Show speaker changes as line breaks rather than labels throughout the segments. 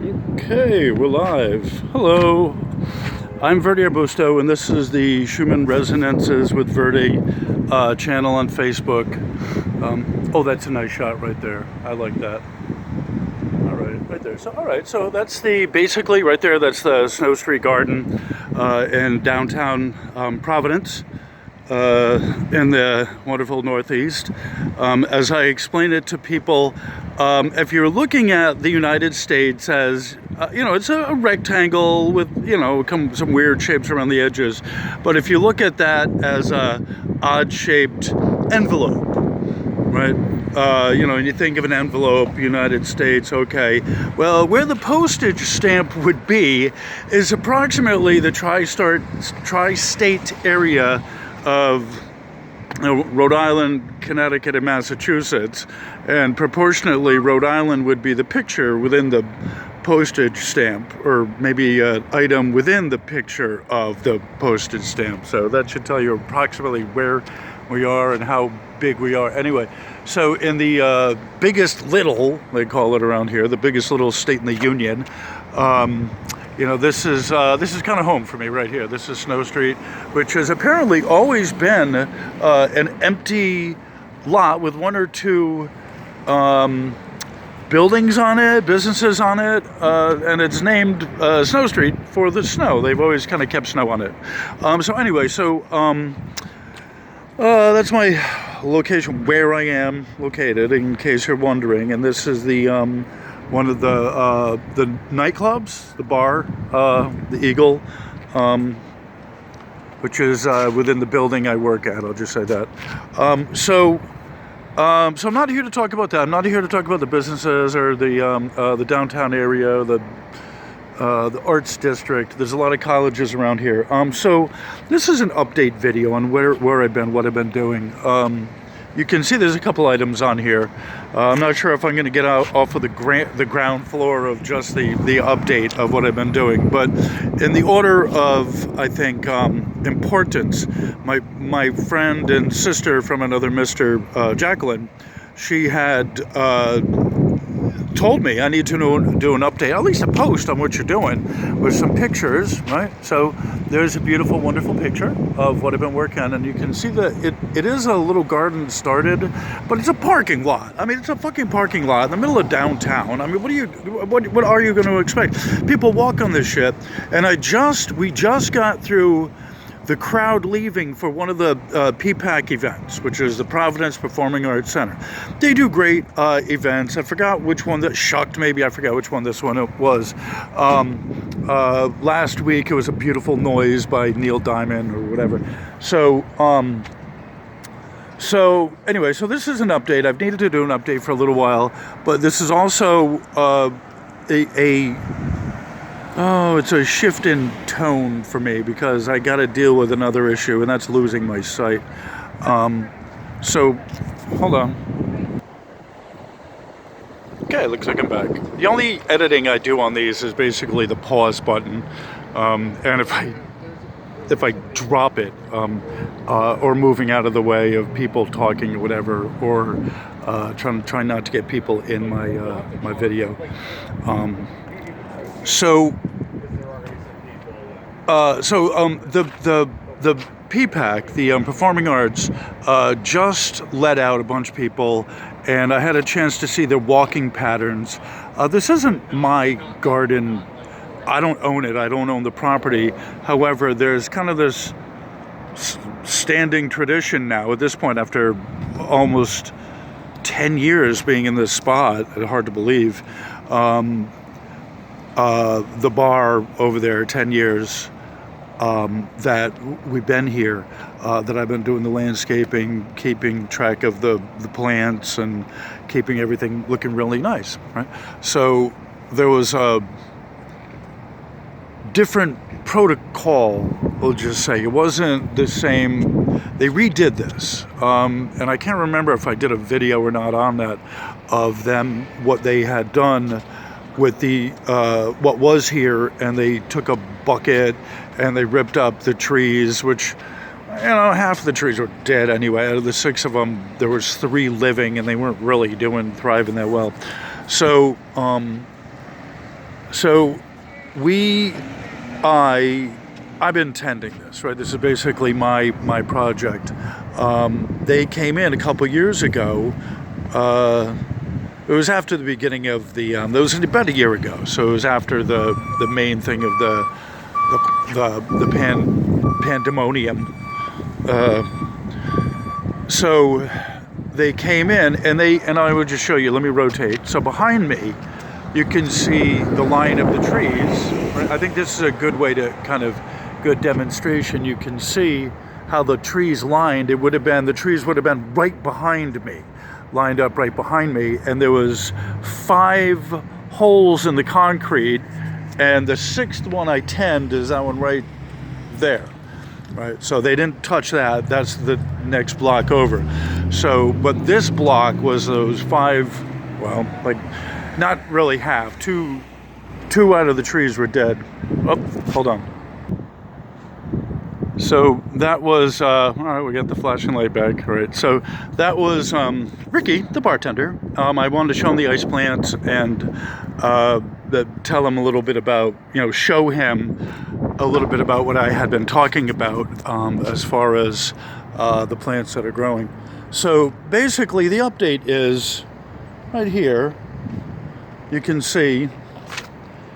Okay, we're live. Hello, I'm vertearbusto, and this is the Schumann Resonances with Verde channel on Facebook. Oh, that's a nice shot right there. I like that. All right there. So that's basically right there. That's the Snow Street Garden in downtown Providence. In the wonderful Northeast. As I explain it to people, if you're looking at the United States as, it's a rectangle with, some weird shapes around the edges. But if you look at that as a odd-shaped envelope, right? And you think of an envelope, United States, okay. Well, where the postage stamp would be is approximately the tri-state area of Rhode Island, Connecticut, and Massachusetts, and proportionately Rhode Island would be the picture within the postage stamp, or maybe an item within the picture of the postage stamp. So that should tell you approximately where we are and how big we are. Anyway, so in the biggest little, they call it around here, the biggest little state in the Union, this is kind of home for me right here. This is Snow Street, which has apparently always been an empty lot with one or two buildings on it, businesses on it, and it's named Snow Street for the snow. They've always kind of kept snow on it. That's my location where I am located, in case you're wondering. And this is the one of the nightclubs, the bar, the Eagle, which is within the building I work at. I'll just say that. So I'm not here to talk about that. I'm not here to talk about the businesses or the downtown area, the arts district. There's a lot of colleges around here. So this is an update video on where I've been, what I've been doing. You can see there's a couple items on here. I'm not sure if I'm going to get off of the ground floor of just the update of what I've been doing, but in the order of, I think, importance, my friend and sister from another Mr. Jacqueline, she had told me I need to do an update, at least a post on what you're doing with some pictures, right? So there's a beautiful, wonderful picture of what I've been working on, and you can see that it is a little garden started, but it's a parking lot. I mean, it's a fucking parking lot in the middle of downtown. I mean, what are you going to expect? People walk on this shit, and we just got through the crowd leaving for one of the PPAC events, which is the Providence Performing Arts Center. They do great events. I forgot which one that shocked, maybe I forgot which one this one it was. Last week it was A Beautiful Noise by Neil Diamond or whatever. So anyway, so this is an update. I've needed to do an update for a little while, but this is also it's a shift in tone for me because I got to deal with another issue, and that's losing my sight. So, hold on. Okay, looks like I'm back. The only editing I do on these is basically the pause button, and if I drop it, or moving out of the way of people talking or whatever, or trying not to get people in my video. The PPAC, the Performing Arts, just let out a bunch of people, and I had a chance to see their walking patterns. This isn't my garden. I don't own it. I don't own the property. However, there's kind of this standing tradition now at this point, after almost 10 years being in this spot. Hard to believe. The bar over there, 10 years that we've been here, that I've been doing the landscaping, keeping track of the plants, and keeping everything looking really nice, right? So there was a different protocol, we'll just say. It wasn't the same. They redid this, and I can't remember if I did a video or not on that, of them, what they had done with the what was here, and they took a bucket and they ripped up the trees, which, half of the trees were dead anyway. Out of the 6 of them, there was 3 living, and they weren't really thriving that well. So So I've been tending this, right? This is basically my project. They came in a couple years ago. It was after the beginning of the. It was about a year ago, so it was after the main thing of the pandemonium. So they came in, and I would just show you. Let me rotate. So behind me, you can see the line of the trees. Right? I think this is a good way to kind of good demonstration. You can see how the trees lined. The trees would have been right behind me, lined up right behind me, and there was 5 holes in the concrete, and the 6th one I tend is that one right there. Right, so they didn't touch that. That's the next block over. So, but this block was those 5. Well, like not really half. Two out of the trees were dead. Oh, hold on. So that was all right. We got the flashing light back. All right. So that was Ricky, the bartender. I wanted to show him the ice plants and tell him a little bit about, show him a little bit about what I had been talking about as far as the plants that are growing. So basically, the update is right here. You can see.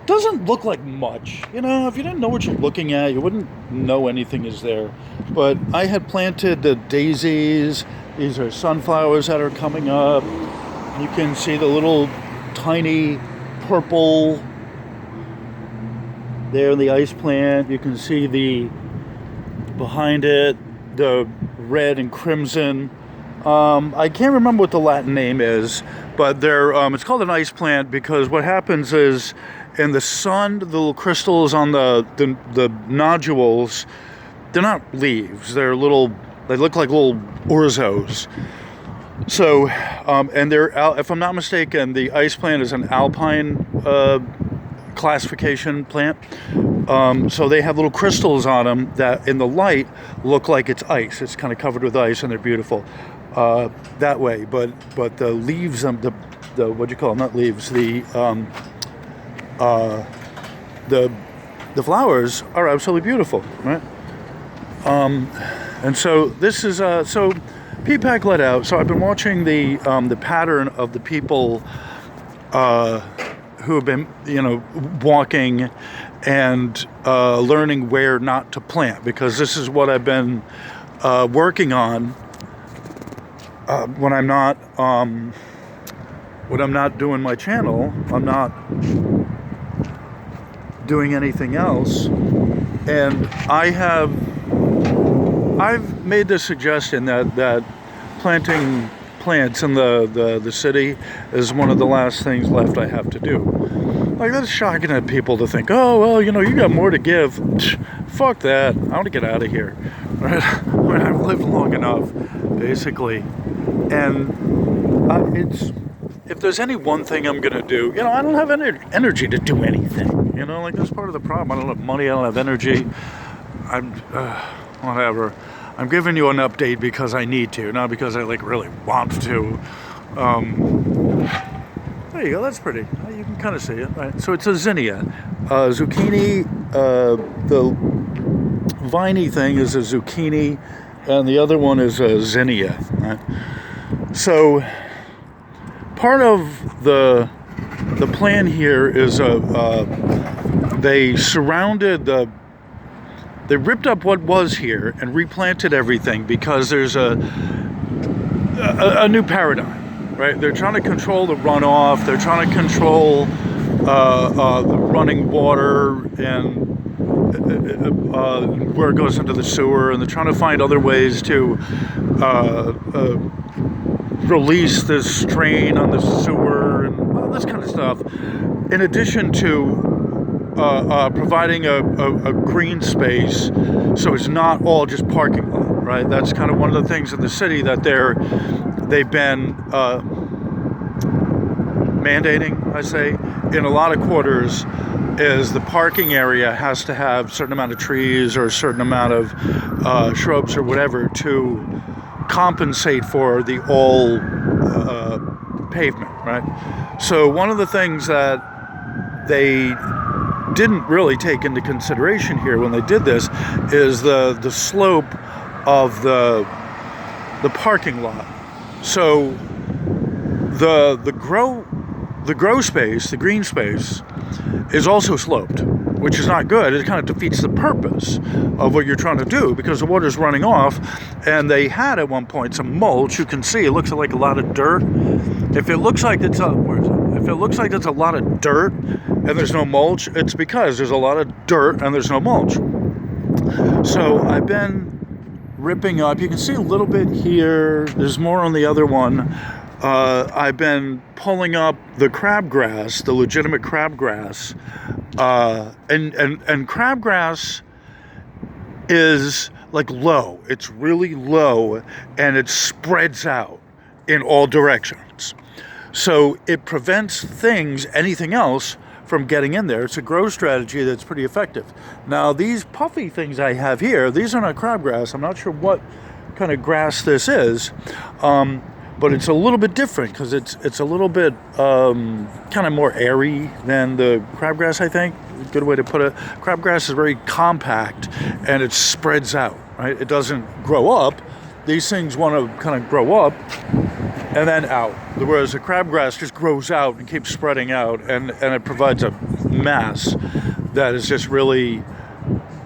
Doesn't look like much, if you didn't know what you're looking at, you wouldn't know anything is there. But I had planted the daisies. These are sunflowers that are coming up. You can see the little tiny purple there in the ice plant. You can see behind it, the red and crimson. I can't remember what the Latin name is, but it's called an ice plant because what happens is, in the sun, the little crystals on the nodules, they're not leaves. They look like little orzos. So, and if I'm not mistaken, the ice plant is an alpine classification plant. So they have little crystals on them that in the light look like it's ice. It's kind of covered with ice, and they're beautiful that way. But the leaves, the what do you call them? Not leaves. The flowers are absolutely beautiful, right? And so this is so P-PAC let out. So I've been watching the pattern of the people who have been walking and learning where not to plant, because this is what I've been working on when I'm not doing my channel. I'm not doing anything else, and I've made the suggestion that planting plants in the city is one of the last things left I have to do. Like, that's shocking at people to think, oh well, you got more to give. Fuck that, I want to get out of here. Right? I've lived long enough, basically, and if there's any one thing I'm gonna do, I don't have energy to do anything. Like, that's part of the problem. I don't have money. I don't have energy. Whatever. I'm giving you an update because I need to, not because I really want to. There you go. That's pretty. You can kind of see it, right? So it's a zinnia, zucchini. The viney thing is a zucchini, and the other one is a zinnia. Right? So part of the plan here is they ripped up what was here and replanted everything because there's a new paradigm, right? They're trying to control the runoff. They're trying to control the running water and where it goes into the sewer, and they're trying to find other ways to release this strain on the sewer and all this kind of stuff, in addition to providing a green space so it's not all just parking lot, right? That's kind of one of the things in the city that they've been mandating, I say, in a lot of quarters, is the parking area has to have a certain amount of trees or a certain amount of shrubs or whatever to compensate for the all pavement, right? So one of the things that they didn't really take into consideration here when they did this is the slope of the parking lot. So the grow space, the green space, is also sloped, which is not good. It kind of defeats the purpose of what you're trying to do because the water's running off. And they had at one point some mulch. You can see it looks like a lot of dirt. If it looks like it's if it looks like it's a lot of dirt and there's no mulch, it's because there's a lot of dirt and there's no mulch. So I've been ripping up. You can see a little bit here. There's more on the other one. I've been pulling up the crabgrass, the legitimate crabgrass, and crabgrass is like low. It's really low, and it spreads out in all directions. So it prevents anything else from getting in there. It's a grow strategy that's pretty effective. Now, these puffy things I have here, these are not crabgrass. I'm not sure what kind of grass this is. But it's a little bit different because it's a little bit kind of more airy than the crabgrass, I think. A good way to put it. Crabgrass is very compact and it spreads out, right? It doesn't grow up. These things want to kind of grow up and then out. Whereas the crabgrass just grows out and keeps spreading out, and it provides a mass that is just really,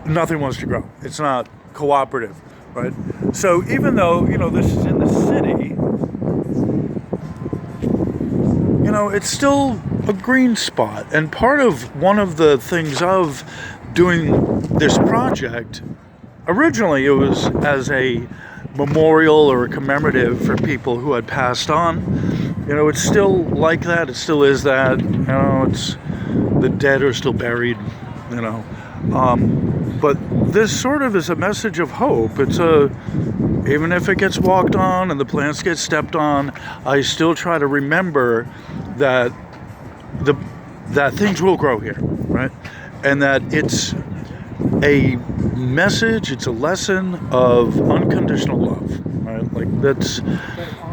nothing wants to grow. It's not cooperative, right? So even though, this is in the city, it's still a green spot. And one of the things of doing this project, originally it was as a memorial or a commemorative for people who had passed on. It's still like that. It still is that. It's the dead are still buried. But this sort of is a message of hope. Even if it gets walked on and the plants get stepped on, I still try to remember that that things will grow here, right? And that it's a message, it's a lesson of unconditional love, right? Like that's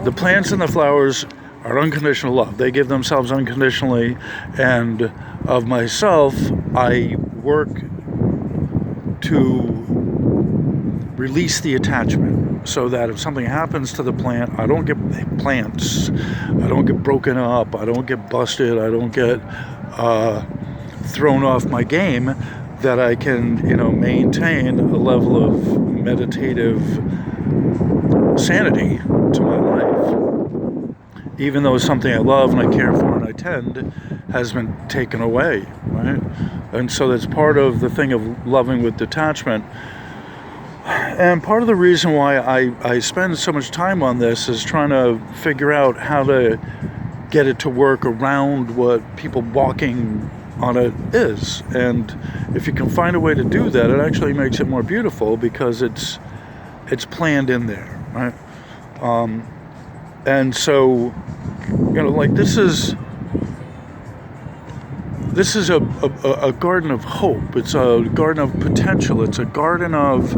the plants and the flowers are unconditional love. They give themselves unconditionally, and of myself, I work to release the attachment so that if something happens to the plant, I don't get broken up, I don't get busted, I don't get thrown off my game, that I can, maintain a level of meditative sanity to my life, even though something I love and I care for and I tend has been taken away, right? And so that's part of the thing of loving with detachment. And part of the reason why I spend so much time on this is trying to figure out how to get it to work around what people walking on it is. And if you can find a way to do that, it actually makes it more beautiful because it's planned in there, right? And so, like this is a garden of hope. It's a garden of potential. It's a garden of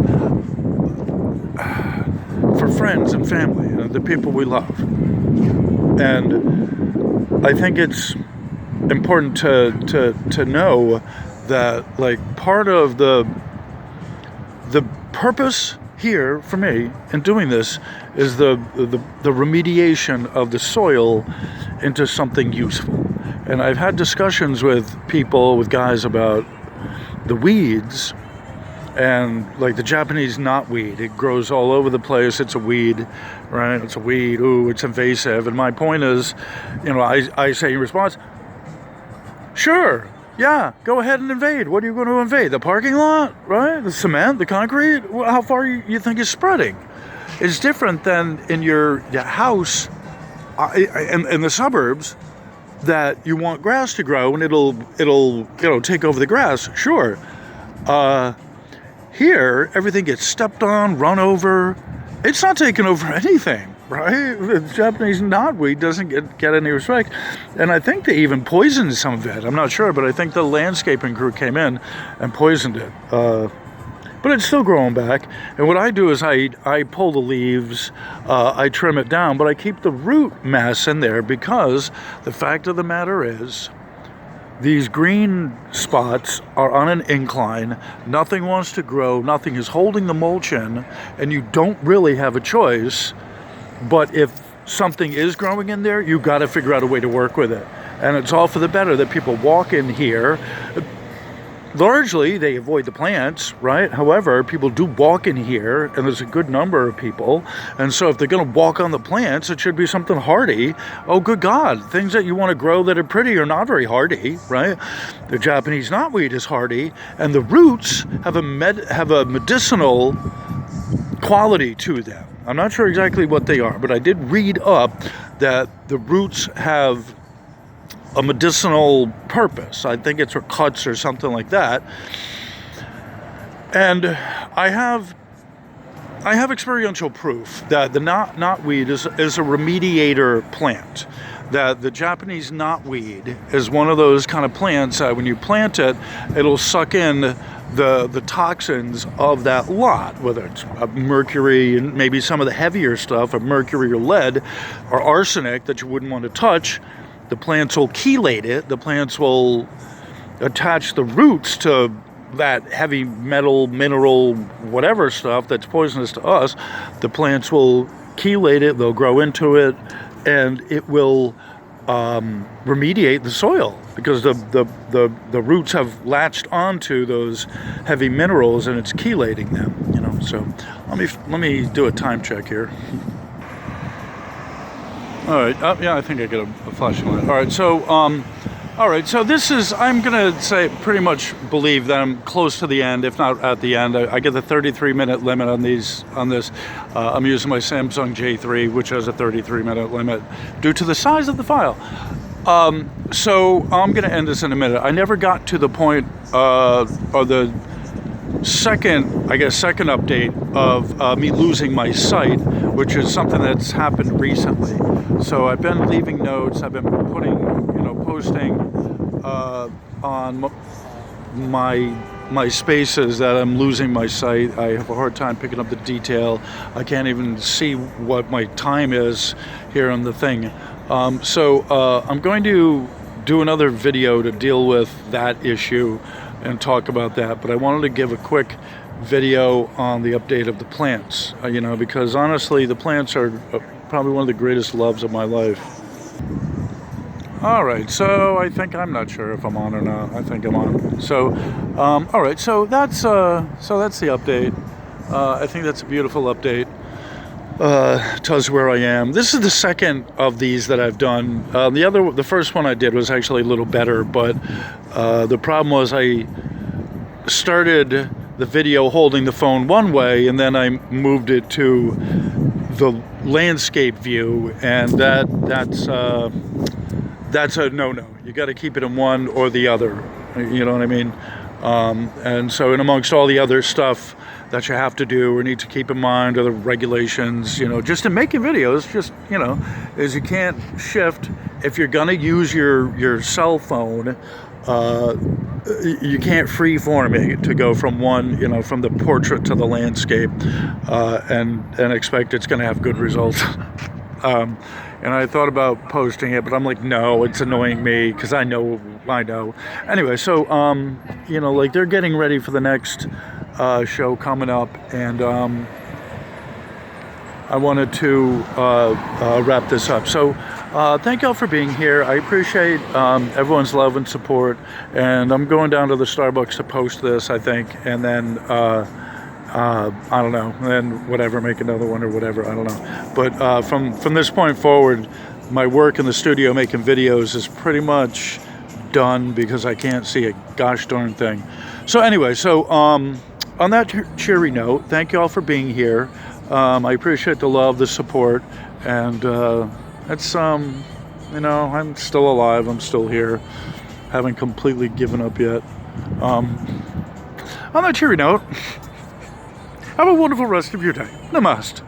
for friends and family and the people we love. And I think it's important to know that, like, part of the purpose here for me in doing this is the remediation of the soil into something useful. And I've had discussions with guys about the weeds, and like the Japanese knotweed. It grows all over the place. It's a weed, right? It's a weed. Ooh, it's invasive. And my point is, I say in response, sure, yeah, go ahead and invade. What are you going to invade? The parking lot, right? The cement, the concrete? How far you think it's spreading? It's different than in your house in the suburbs, that you want grass to grow and it'll take over the grass. Sure. Here, everything gets stepped on, run over. It's not taking over anything, right? The Japanese knotweed doesn't get any respect. And I think they even poisoned some of it. I'm not sure, but I think the landscaping crew came in and poisoned it. But it's still growing back. And what I do is I pull the leaves, I trim it down, but I keep the root mass in there because the fact of the matter is these green spots are on an incline, nothing wants to grow, nothing is holding the mulch in, and you don't really have a choice. But if something is growing in there, you got to figure out a way to work with it. And it's all for the better that people walk in here. Largely, they avoid the plants, right? However, people do walk in here, and there's a good number of people. And so if they're going to walk on the plants, it should be something hardy. Oh, good God. Things that you want to grow that are pretty are not very hardy, right? The Japanese knotweed is hardy, and the roots have a medicinal quality to them. I'm not sure exactly what they are, but I did read up that the roots have a medicinal purpose. I think it's for cuts or something like that. And I have experiential proof that the knotweed is a remediator plant. That the Japanese knotweed is one of those kind of plants that when you plant it, it'll suck in the toxins of that lot, whether it's mercury and maybe some of the heavier stuff of mercury or lead or arsenic that you wouldn't want to touch. The plants will chelate it. The plants will attach the roots to that heavy metal, mineral, whatever stuff that's poisonous to us. The plants will chelate it. They'll grow into it, and it will remediate the soil because the roots have latched onto those heavy minerals, and it's chelating them. You know. So let me do a time check here. All right. Yeah, I think I get a flashing light. All right. So this is, I'm gonna say, pretty much believe that I'm close to the end, if not at the end. I get the 33-minute limit on this. I'm using my Samsung J3, which has a 33-minute limit due to the size of the file. So I'm gonna end this in a minute. I never got to the point or the second update of me losing my site, which is something that's happened recently. So I've been leaving notes, I've been posting on my spaces that I'm losing my site. I have a hard time picking up the detail. I can't even see what my time is here on the thing. So I'm going to do another video to deal with that issue and talk about that, but I wanted to give a quick video on the update of the plants, because honestly the plants are probably one of the greatest loves of my life. All right, so I think, I'm not sure if I'm on or not. I think I'm on. So all right, so that's the update. I think that's a beautiful update. Tells you where I am. This is the second of these that I've done. The first one I did was actually a little better, but the problem was I started the video holding the phone one way, and then I moved it to the landscape view, and that's a no-no. You got to keep it in one or the other. You know what I mean? And so, in amongst all the other stuff that you have to do or need to keep in mind, or the regulations, just in making videos, is you can't shift. If you're gonna use your cell phone, you can't freeform it to go from one, from the portrait to the landscape, and expect it's gonna have good results. And I thought about posting it, but I'm like, no, it's annoying me because I know. Anyway, so they're getting ready for the next show coming up, and I wanted to wrap this up. So thank y'all for being here. I appreciate everyone's love and support, and I'm going down to the Starbucks to post this, I think, and then I don't know, and then whatever, make another one or whatever, I don't know. But from this point forward, my work in the studio making videos is pretty much done because I can't see a gosh darn thing. So anyway, on that cheery note, thank you all for being here. I appreciate the love, the support, and it's I'm still alive, I'm still here, haven't completely given up yet. On that cheery note, have a wonderful rest of your day. Namaste.